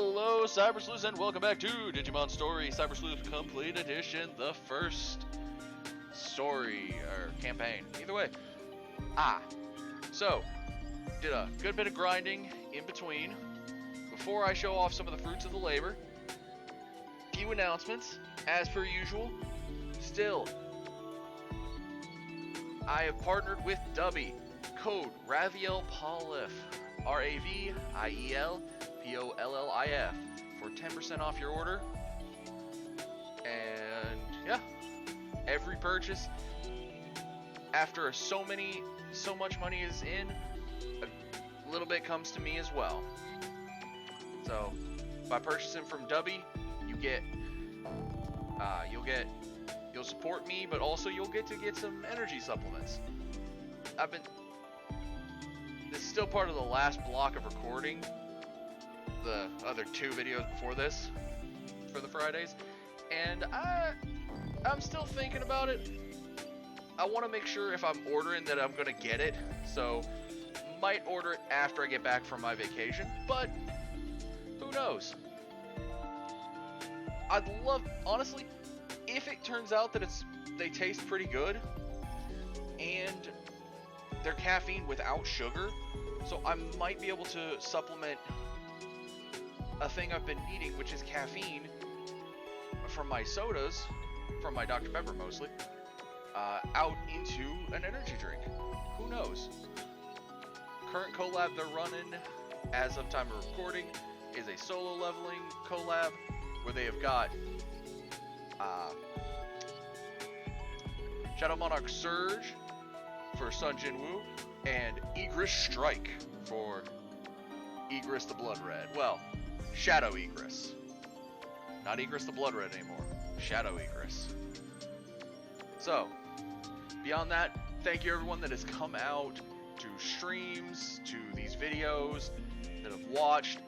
Hello, Cyber Sleuths, and welcome back to Digimon Story Cyber Sleuth Complete Edition, the first story, or campaign, either way. So, did a good bit of grinding in between. Before I show off some of the fruits of the labor, few announcements, as per usual. Still, I have partnered with Dubby, code RAVIELPOLIF, RAVIELPOLLIF, for 10% off your order. And yeah, every purchase, after so much money is in, a little bit comes to me as well. So by purchasing from Dubby, you'll support me, but also you'll get some energy supplements. This is still part of the last block of recording the other 2 videos before this for the Fridays, and I'm still thinking about it. I want to make sure if I'm ordering that I'm gonna get it, so might order it after I get back from my vacation, but who knows? I'd love, honestly, if it turns out that they taste pretty good and they're caffeine without sugar, so I might be able to supplement a thing I've been needing, which is caffeine from my sodas, from my Dr. Pepper mostly, out into an energy drink. Who knows? Current collab they're running, as of time of recording, is a solo leveling collab where they have got Shadow Monarch Surge for Sun Jinwoo, and Egress Strike for Egress the Blood Red. Well, Shadow Egress. Not Egress the Blood Red anymore. Shadow Egress. So, beyond that, thank you everyone that has come out to streams, to these videos, that have watched.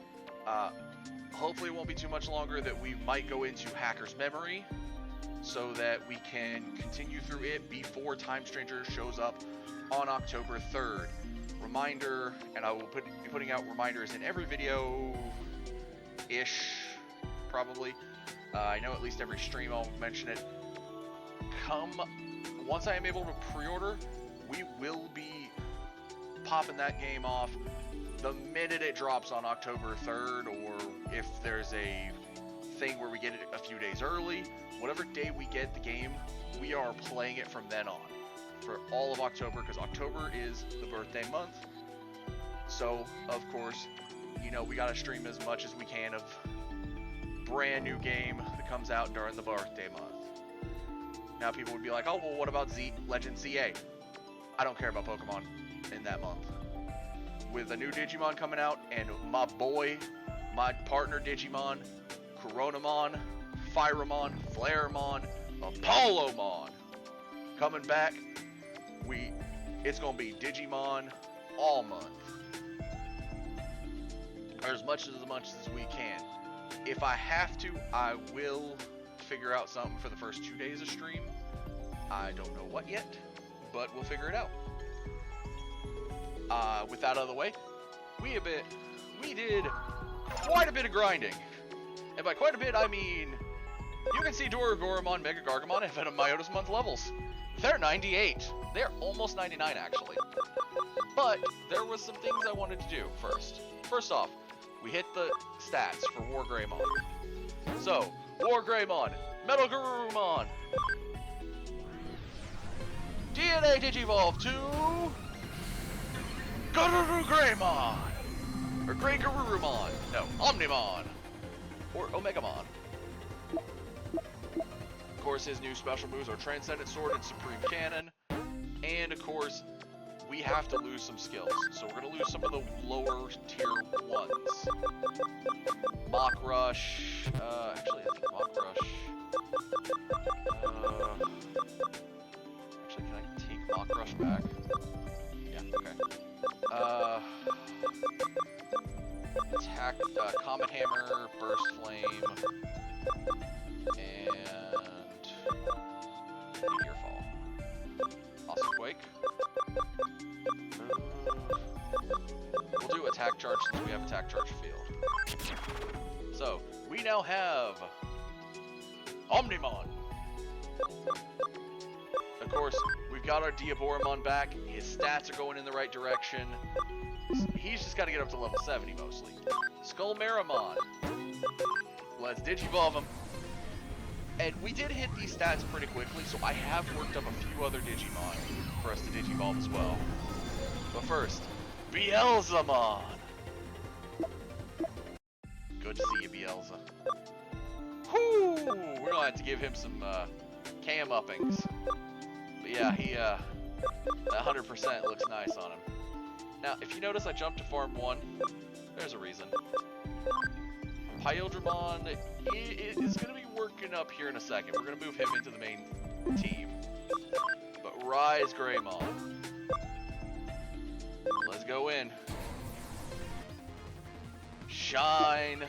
Hopefully it won't be too much longer that we might go into Hacker's Memory, so that we can continue through it before Time Stranger shows up on October 3rd. Reminder, and I will be putting out reminders in every video-ish, probably. I know at least every stream I'll mention it. Once I am able to pre-order, we will be popping that game off the minute it drops on October 3rd, or if there's a thing where we get it a few days early. Whatever day we get the game, we are playing it from then on for all of October, because October is the birthday month. So, of course, you know, we gotta stream as much as we can of brand new game that comes out during the birthday month. Now people would be like, oh, well, what about Legend ZA? I don't care about Pokemon in that month. With a new Digimon coming out, and my partner Digimon, Coronamon, Firemon, Flaremon, Apollomon coming back, it's gonna be Digimon all month, or as much as we can. If I have to, I will figure out something for the first 2 days of stream. I don't know what yet, but we'll figure it out. With that out of the way, we did quite a bit of grinding, and by quite a bit I mean, you can see Doragoromon, Mega Gargamon, and Venomyotis month levels. They're 98. They're almost 99 actually. But there was some things I wanted to do first. First off, we hit the stats for War Greymon. So, War Greymon, Metal Garurumon, DNA Digivolve to Garuru Greymon, or Grey Garurumon, no, Omnimon, or Omegamon. Of course, his new special moves are Transcendent Sword and Supreme Cannon, and of course, we have to lose some skills, so we're going to lose some of the lower tier ones. Mach Rush, actually I think Mach Rush, actually can I take Mach Rush back? Yeah, okay. Attack, Comet Hammer, Burst Flame, and Meteor Fall. Awesome Quake. We'll do Attack Charge since we have Attack Charge Field. now have Omnimon. Of course, we've got our Diaboromon back. His stats are going in the right direction. He's just got to get up to level 70 mostly. Skullmarimon. Let's Digivolve him. And we did hit these stats pretty quickly, so I have worked up a few other Digimon for us to Digivolve as well. But first, Beelzemon. Good to see you, Beelza. Whoo! We're gonna have to give him some cam uppings. But yeah, he that 100% looks nice on him. Now, if you notice, I jumped to Farm 1. There's a reason. Pyldramon is gonna be working up here in a second. We're gonna move him into the main team. But Rise Greymon. Let's go in. Shine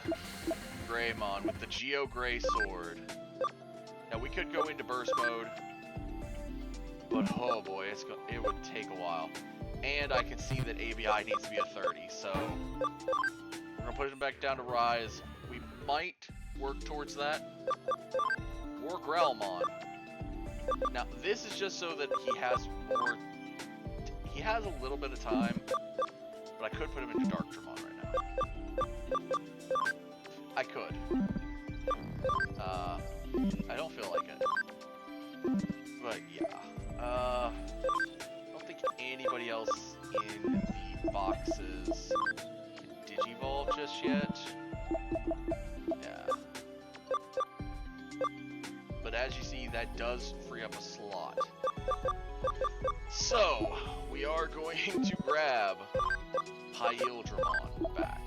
Greymon with the Geo Gray Sword. Now we could go into burst mode, but oh boy, it would take a while. And I can see that ABI needs to be a 30, so we're gonna put him back down to Rise. We might work towards that. War Growlmon. Now this is just so that he has more. He has a little bit of time, but I could put him into Darktramon right now. I could. I don't feel like it. But yeah. I don't think anybody else in the boxes can Digivolve just yet. Yeah. But as you see, that does free up a slot. So, we are going to grab Pyldramon back.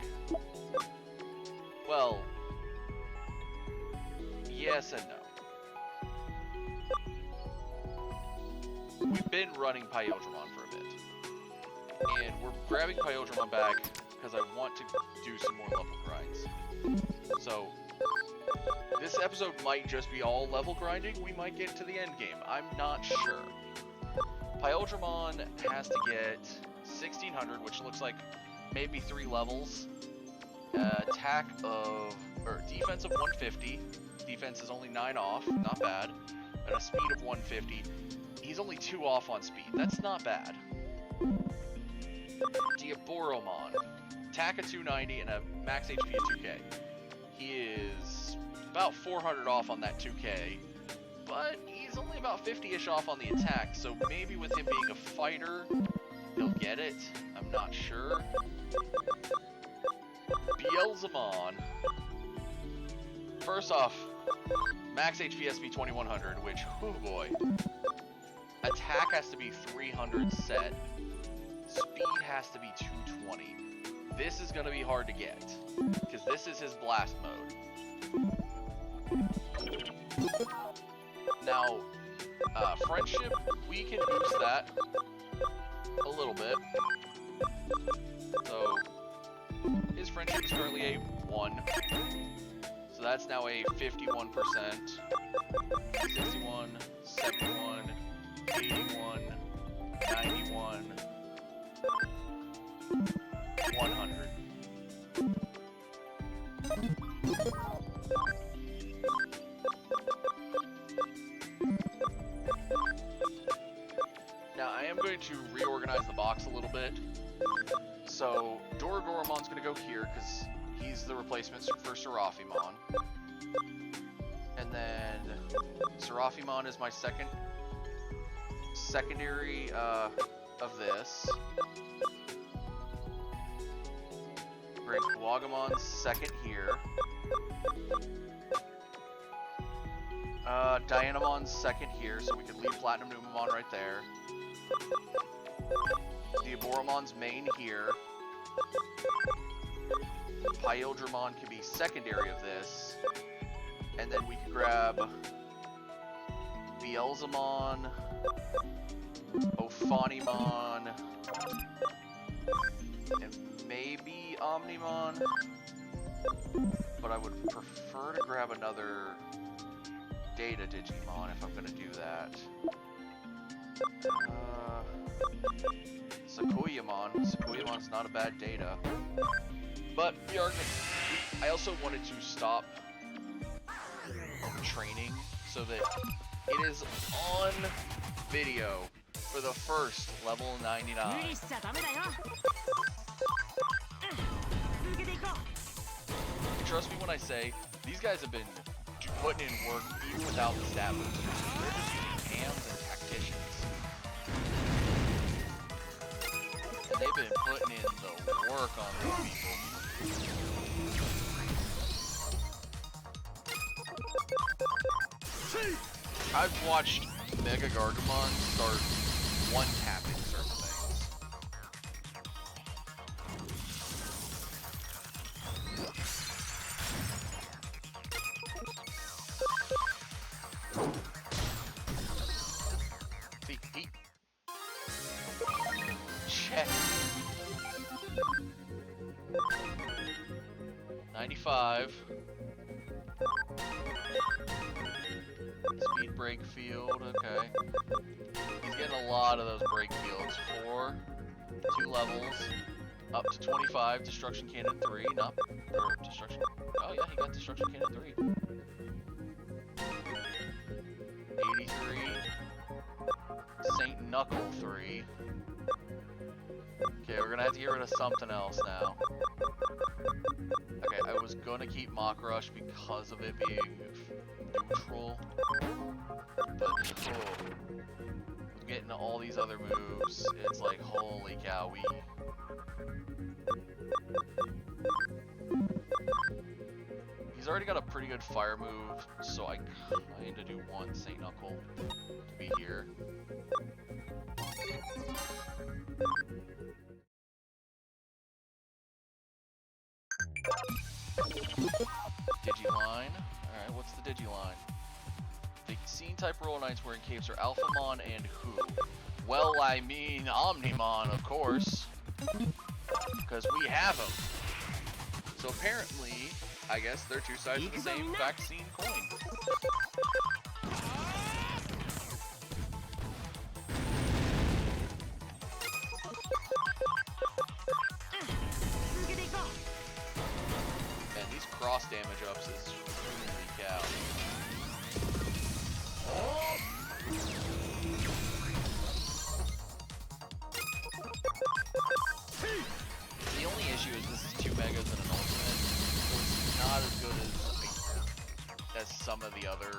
Well, yes and no. We've been running Pyldramon for a bit. And we're grabbing Pyldramon back because I want to do some more level grinds. So, this episode might just be all level grinding. We might get to the end game. I'm not sure. Pyldramon has to get 1600, which looks like maybe 3 levels. Attack of, or defense of 150. Defense is only 9 off, not bad. And a speed of 150. He's only 2 off on speed. That's not bad. Diaboromon. Attack of 290 and a max HP of 2k. He is about 400 off on that 2k. But he's only about 50-ish off on the attack, so maybe with him being a fighter, he'll get it. I'm not sure. Beelzemon. First off, max HP SP 2100, which, oh boy. Attack has to be 300 set. Speed has to be 220. This is going to be hard to get, because this is his blast mode. Now, friendship, we can boost that a little bit. So, his friendship is currently a 1. So that's now a 51%. 61, 71, 81, 91, 100. Now, I am going to reorganize the box a little bit. So, Doragoromon's going to go here, because he's the replacement for Seraphimon. And then, Seraphimon is my secondary of this. Bring Kuwagamon's second here. Dianamon's second here, so we could leave Platinum Numamon right there. Diaboromon's main here. Pyldramon can be secondary of this. And then we could grab Beelzemon, Ophanimon, and maybe Omnimon. But I would prefer to grab another Data Digimon if I'm going to do that. Sakuyamon's not a bad data. But we are gonna, I also wanted to stop training so that it is on video for the first level 99. Trust me when I say, these guys have been putting in work even without the stat boosters. They're just using hams and tacticians. And they've been putting in the work on these people. I've watched Mega Gargamon start one-tapping certain things. Check. 95. Speed break field, okay. He's getting a lot of those break fields. 4, 2 levels, up to 25, Destruction Cannon 3, or Destruction, oh yeah, he got Destruction Cannon 3. 83, Saint Knuckle 3. Okay, we're gonna have to get rid of something else now. Okay, I was gonna keep Mach Rush because of it being neutral, but with getting all these other moves, it's like, holy cow, he's already got a pretty good fire move, so I kinda do want Saint Knuckle to be here. Digiline. Alright, what's the Digiline? The Scene type Roll Knights wearing capes are Alphamon and who? Well, I mean Omnimon, of course. Because we have them. So apparently, I guess they're two sides of the same vaccine coin. And these cross damage ups is holy cow. The only issue is this is 2 megas and an ultimate, so it's not as good as some of the other.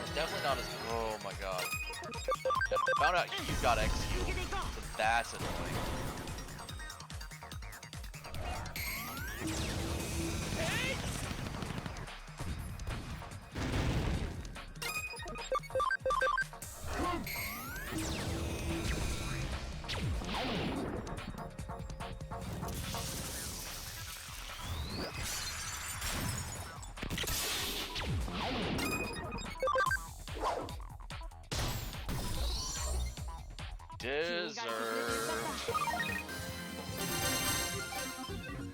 It's definitely not as. Oh my god! Found out he's got X heal, so that's annoying.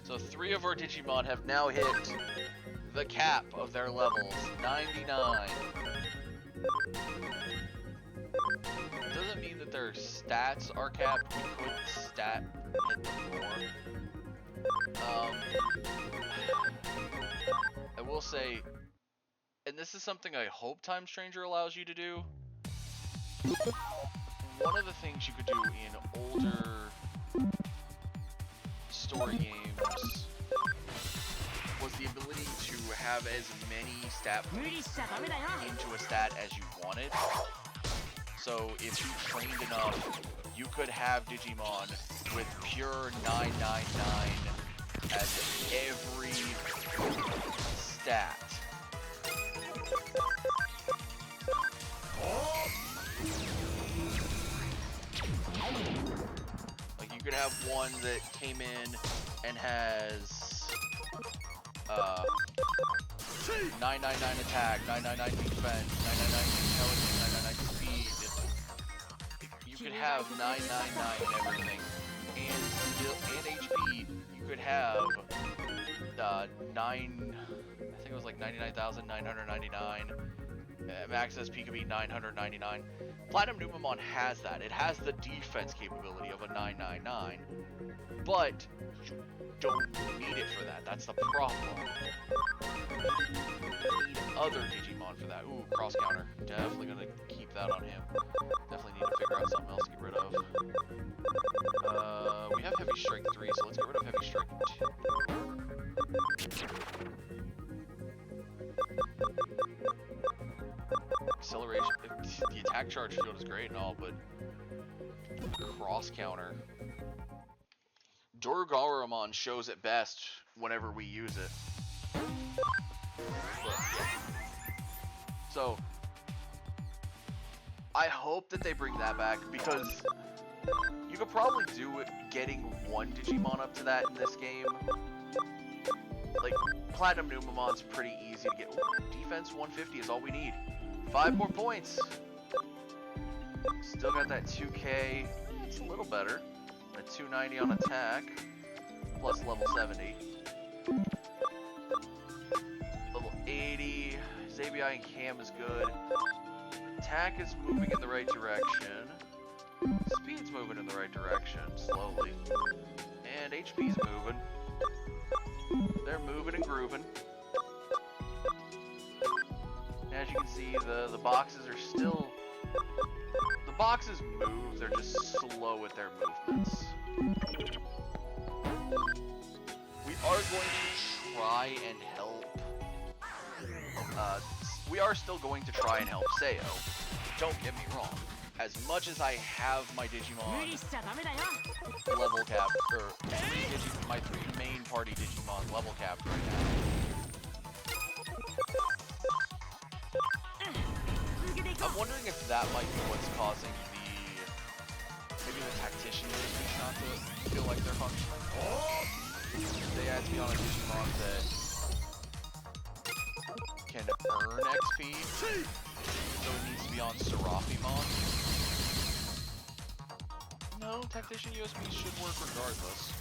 So 3 of our Digimon have now hit the cap of their levels, 99. Doesn't mean that their stats are capped, we could hit them more. I will say, and this is something I hope Time Stranger allows you to do, one of the things you could do in older story games was the ability to have as many stat points into a stat as you wanted. So if you trained enough, you could have Digimon with pure 999 as every stat. Like you could have one that came in and has 999 attack, 999 defense, 999 intelligence, 999 speed. You could have 999 and everything, and HP. You could have I think it was like 99,999. Max SP could be 999. Platinum Numemon has that. It has the defense capability of a 999, but you don't need it for that. That's the problem. other Digimon for that. Ooh, cross counter. Definitely gonna keep that on him. Definitely need to figure out something else to get rid of. We have Heavy Strike 3, so let's get rid of Heavy Strike 2. Acceleration. The attack charge field is great and all, but cross counter. Dorgarumon shows it best whenever we use it. But, yeah. So, I hope that they bring that back, because you could probably do it getting one Digimon up to that in this game. Like, Platinum Numamon's pretty easy to get. Ooh, defense 150 is all we need. 5 more points. Still got that 2K. It's a little better. A 290 on attack. Plus level 70. Level 80. Zabi and Cam is good. Attack is moving in the right direction. Speed's moving in the right direction, slowly. And HP's moving. They're moving and grooving. As you can see, the boxes are still... The boxes move, they're just slow with their movements. We are going to try and help... we are still going to try and help Sayo. Don't get me wrong. As much as I have my Digimon level capped, or my 3 main party Digimon level capped right now. I'm wondering if that might be what's causing maybe the tactician USBs not to feel like they're functioning. They had to be on a Digimon that can earn XP, so it needs to be on Seraphimon. No, tactician USBs should work regardless.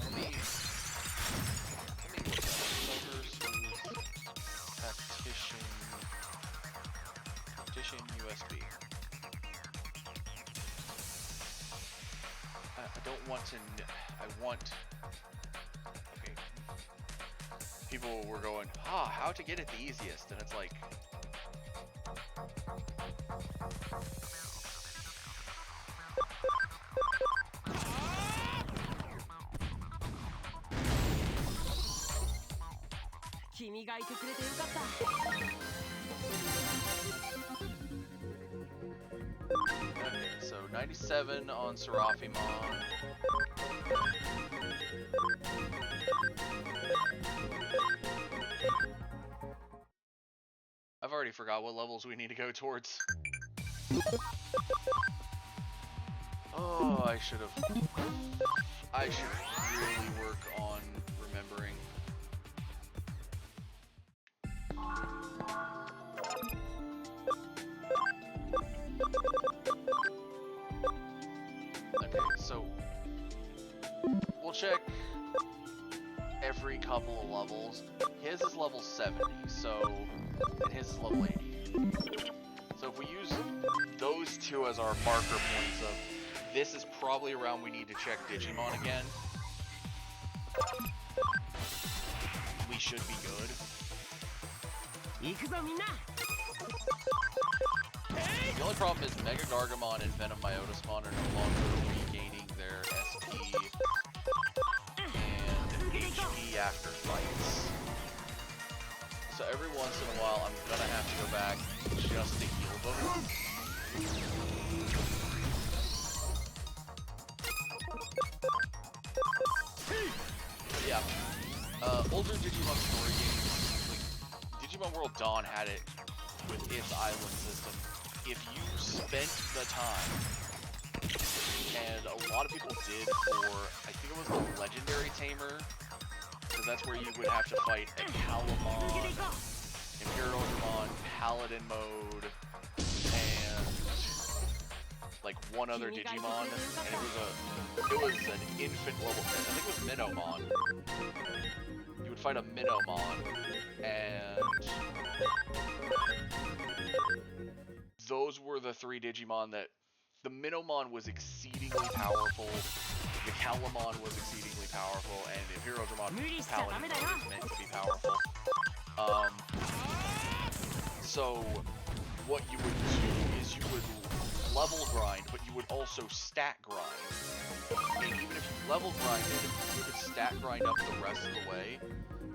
Let me look at tactician USB. I don't want to. I want. Okay. People were going, how to get it the easiest, and it's like. Okay, so 97 on Seraphimon. I've already forgot what levels we need to go towards. Oh, I should really work on remembering. Okay, so we'll check every couple of levels. His is level 70, and his is level 80. So if we use those two as our marker points of this is probably around we need to check Digimon again, we should be good. The only problem is Mega Gargamon and Venom Myotismon are no longer regaining their SP and HP after fights. So every once in a while I'm gonna have to go back just to heal them. Yeah. Older Digimon story games, like Digimon World Dawn had it with its island system. If you spent the time, and a lot of people did for, I think it was the Legendary Tamer, because that's where you would have to fight a Calamon, Imperialdramon, Paladin mode, and like one other Digimon, and it was an infant level, I think it was Minomon. You would fight a Minomon, and those were the 3 Digimon that... The Minomon was exceedingly powerful, the Calamon was exceedingly powerful, and the Imperialdramon Paladin was meant to be powerful. So what you would do is you would level grind, but you would also stat grind. And even if you level grinded, you could stat grind up the rest of the way,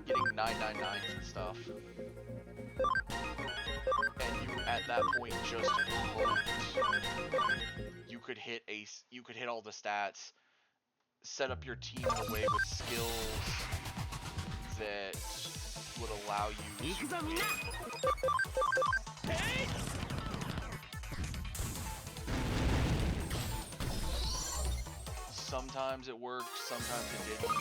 getting 999s and stuff. And you, at that point, just hoped you could hit all the stats, set up your team in a way with skills that would allow you to win. Sometimes it worked, sometimes it didn't.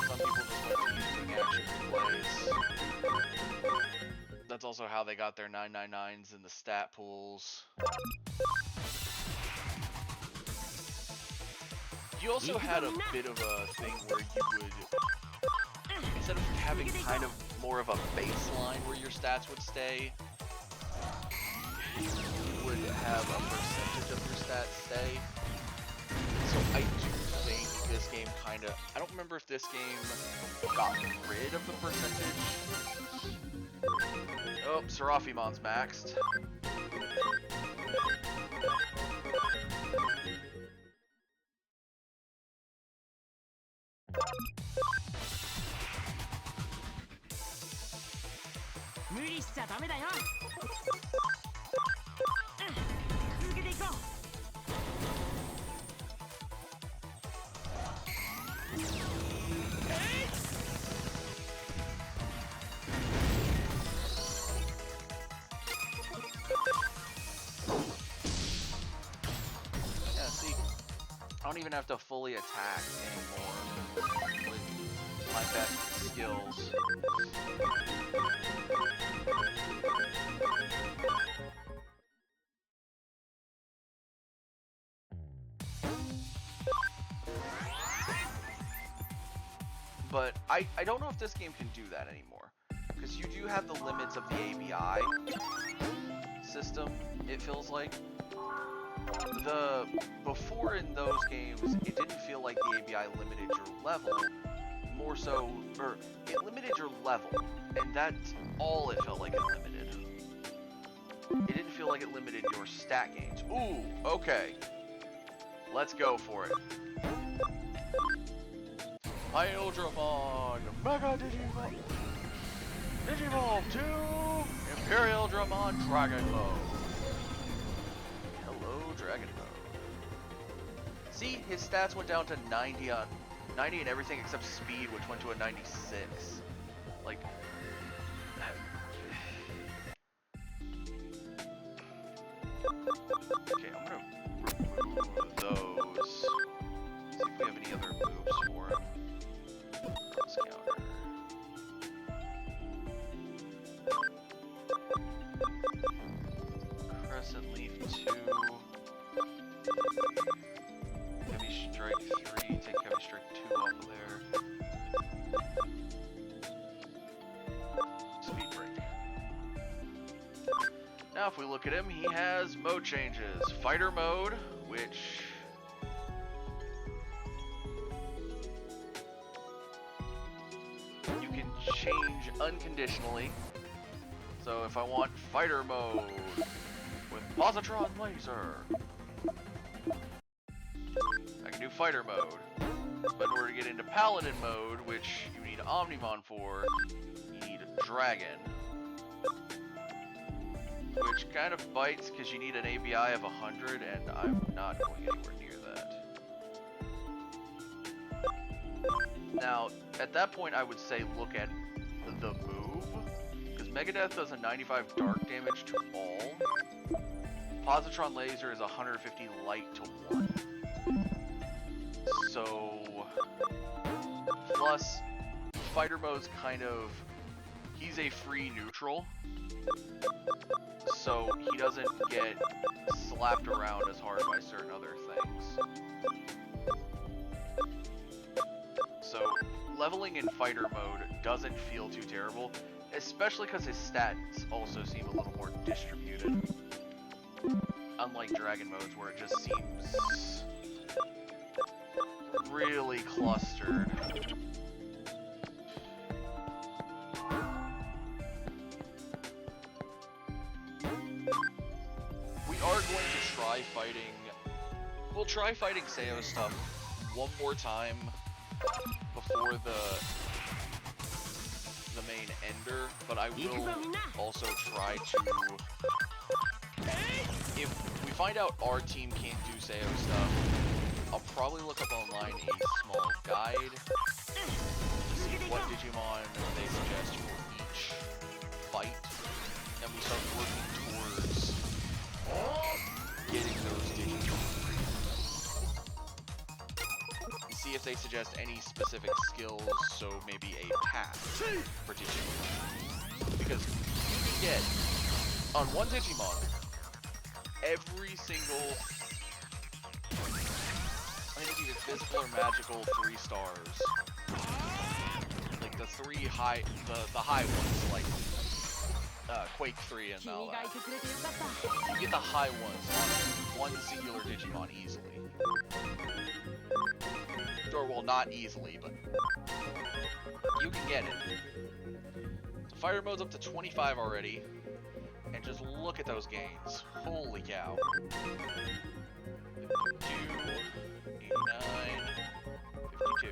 Some people just went to using action replays. That's also how they got their 999s in the stat pools. You also had a bit of a thing where you would, instead of having kind of more of a baseline where your stats would stay, you would have a percentage of your stats stay. So I do think this game kind of, I don't remember if this game got rid of the percentage. Oh, Seraphimon's maxed. Yeah, see, I don't even have to fully attack anymore with my best skills. But I don't know if this game can do that anymore, because you do have the limits of the ABI system, it feels like. Before in those games, it didn't feel like the ABI limited your level, more so, or it limited your level, and that's all it felt like it limited. It didn't feel like it limited your stat gains. Ooh, okay. Let's go for it. Hydramon, Mega Digimon, Digivolve to Imperial Dramon Dragon Mode. Hello, Dragon Mode. See, his stats went down to 90 and everything except speed, which went to a 96. Like, okay, I'm gonna remove those. See if we have any other moves for him. Cross counter. Crescent Leaf 2. Heavy Strike 3. Take Heavy Strike 2 off of there. Speed Break. Now if we look at him, he has mode changes. Fighter mode, which... you can change unconditionally. So if I want fighter mode with positron laser, I can do fighter mode. But in order to get into paladin mode, which you need Omnimon for, you need dragon. Which kind of bites because you need an ABI of 100, and I'm not going anywhere near that. Now, at that point, I would say look at the move, because Megadeth does a 95 dark damage to all. Positron Laser is 150 light to 1. So, plus, fighter mode's kind of, he's a free neutral, so he doesn't get slapped around as hard by certain other things. So, leveling in fighter mode doesn't feel too terrible, especially because his stats also seem a little more distributed. Unlike dragon modes where it just seems really clustered. fighting... We'll try fighting Sayo stuff one more time before the main ender, but I will also try to... If we find out our team can't do Sayo stuff, I'll probably look up online a small guide to see what Digimon they suggest for each fight, and we start working towards getting those Digimon. See if they suggest any specific skills, so maybe a path for Digimon. Because you can get, on one Digimon, every single, I think it's either physical or magical 3 stars. Like the high ones, like Quake 3 and all that. You get the high ones on one singular Digimon easily. Or, well, not easily, but you can get it. So fighter mode's up to 25 already, and just look at those gains. Holy cow. 52, 89, 52.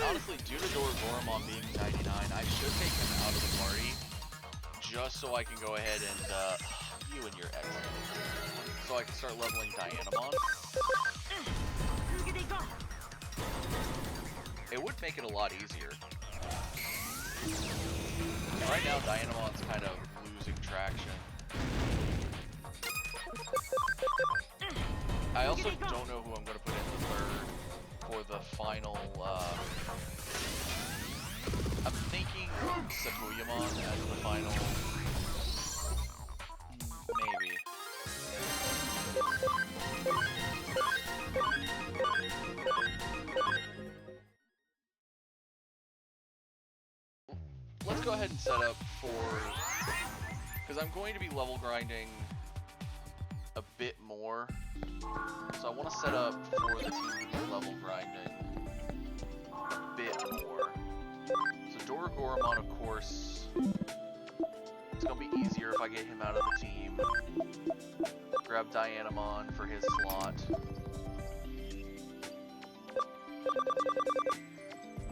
Honestly, due to Goromon being 99, I should take him out of the party, just so I can go ahead and, you and your excellent, so I can start leveling Dianamon. It would make it a lot easier. Right now, Dianamon's kind of losing traction. I also don't know who I'm going to put in the third for the final, I'm thinking Sakuyamon as the final, maybe. Let's go ahead and set up for, because I'm going to be level grinding a bit more. So I want to set up for the team to be level grinding a bit more. So Goromon, of course, it's going to be easier if I get him out of the team. Grab Dianamon for his slot.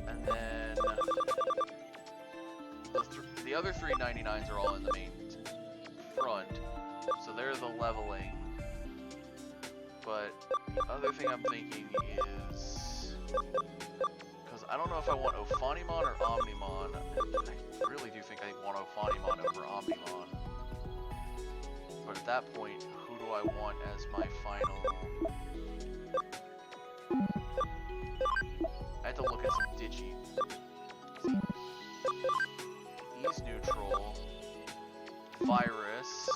And then the other 3 99s are all in the main front, so they're the leveling. But the other thing I'm thinking is, because I don't know if I want Ophanimon or Omnimon. I really do think I want Ophanimon over Omnimon. But at that point, who do I want as my final? I have to look at some Digi. He's neutral. Virus.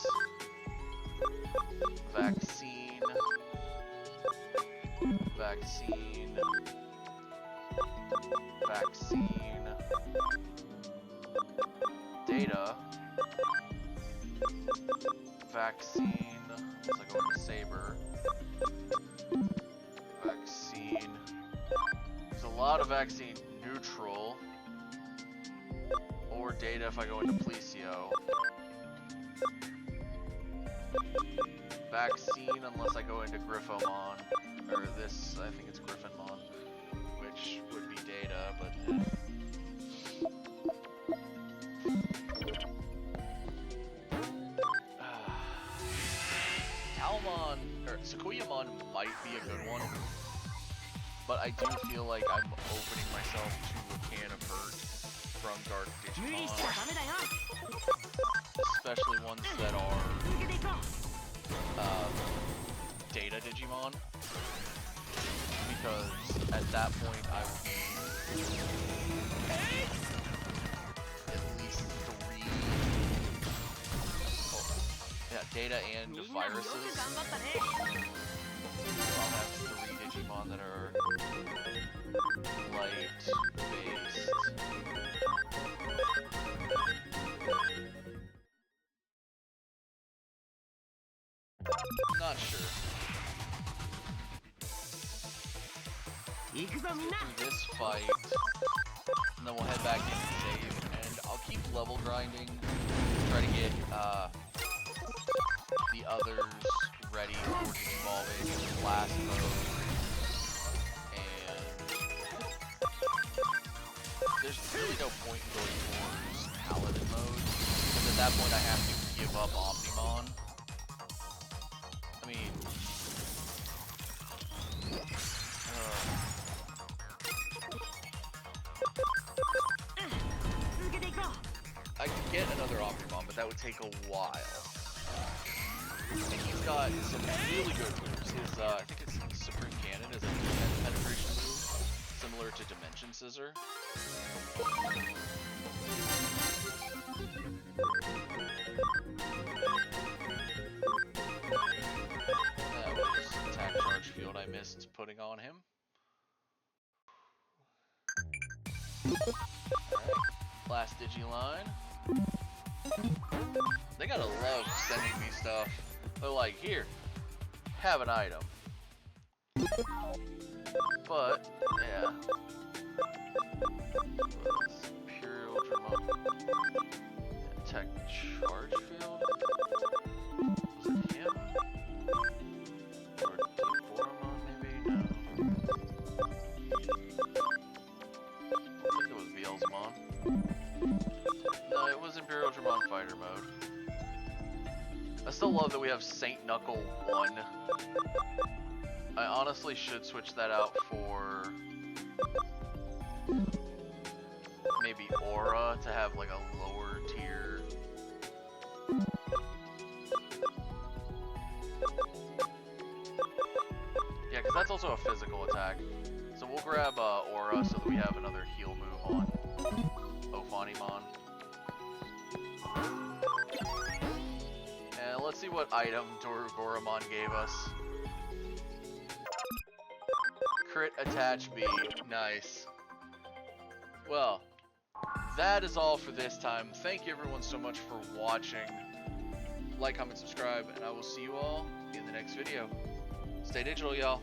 Vaccine. Vaccine. Vaccine. Data. Vaccine. Unless I go into Saber. Vaccine. There's a lot of vaccine. Neutral. Or Data if I go into Plecio. Vaccine unless I go into Griffomon. Or this, I think it's Griffinmon. Which would be Data, but... Talmon, or Sakuyamon might be a good one. But I do feel like I'm opening myself to a can of hurt from Dark Digimon. Especially ones that are Data Digimon. Because at that point I would be at least Yeah, data and viruses. I'll have 3 Digimon that are light-based. Not sure. Let's get through this fight, and then we'll head back in and save. And I'll keep level grinding, try to get the others ready for evolving in last mode. And there's really no point in going towards Paladin mode, because at that point I have to give up Omnimon. I mean, I could get another Omnimon, but that would take a while. And he's got some really good moves. His, I think it's Supreme Cannon is a defense penetration move, similar to Dimension Scissor. That was attack charge field I missed putting on him. Alright, last Digiline. They gotta love sending me stuff. They're like, here, have an item. But, yeah. Imperial Dramon. Attack charge field? Was it him? Or Digimon maybe? No. I think it was Vielzmon. No, it was Imperial Dramon Fighter mode. I still love that we have Saint Knuckle 1. I honestly should switch that out for maybe Aura to have like a lower tier. Yeah, because that's also a physical attack. So we'll grab Aura so that we have another heal move on Ophanimon. And let's see what item Goramon gave us. Crit attach B. Nice. Well, that is all for this time. Thank you everyone so much for watching. Like, comment, subscribe, and I will see you all in the next video. Stay digital, y'all.